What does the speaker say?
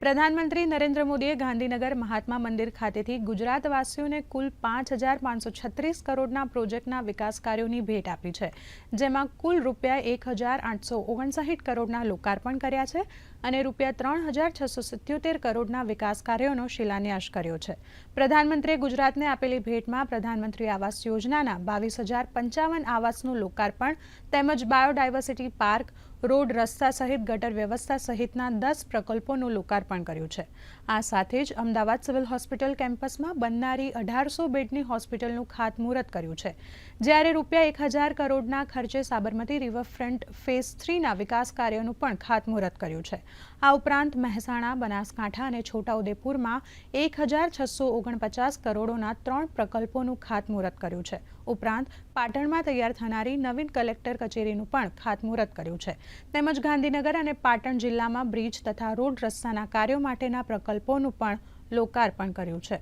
પ્રધાનમંત્રી નરેન્દ્ર મોદીએ ગાંધીનગર મહાત્મા મંદિર ખાતેથી ગુજરાતવાસીઓને કુલ 5,536 કરોડના પ્રોજેક્ટના વિકાસ કાર્યોની ભેટ આપી છે, જેમાં કુલ રૂપિયા 1,859 કરોડના લોકાર્પણ કર્યા છે અને રૂપિયા 3,677 કરોડના વિકાસ કાર્યોનો શિલાન્યાસ કર્યો છે. પ્રધાનમંત્રીએ ગુજરાતને આપેલી ભેટમાં પ્રધાનમંત્રી આવાસ યોજનાના 22,055 આવાસનું લોકાર્પણ તેમજ બાયોડાયવર્સિટી પાર્ક, રોડ, રસ્તા સહિત ગટર વ્યવસ્થા સહિતના 10 પ્રકલ્પોનું લોકાર્પણ કર્યું છે. આ સાથે જ અમદાવાદ સિવિલ હોસ્પિટલ કેમ્પસમાં બનનારી 1800 બેડની હોસ્પિટલનું ખાતમુહૂર્ત કર્યું છે, જ્યારે રૂપિયા 1,000 કરોડના ખર્ચે સાબરમતી રિવરફ્રન્ટ ફેઝ 3ના વિકાસ કાર્યોનું પણ ખાતમુહૂર્ત કર્યું છે. આ ઉપરાંત મહેસાણા, બનાસકાંઠા અને છોટાઉદેપુરમાં 1,649 કરોડોના 3 પ્રકલ્પોનું ખાતમુહૂર્ત કર્યું છે. ઉપરાંત પાટણમાં તૈયાર થનારી નવીન કલેક્ટર કચેરીનું પણ ખાતમુહૂર્ત કર્યું છે. તેમજ ગાંધીનગર અને પાટણ જિલ્લામાં બ્રિજ તથા રોડ રસ્તાના કાર્યો માટેના પ્રકલ્પોનું પણ લોકાર્પણ કર્યું છે.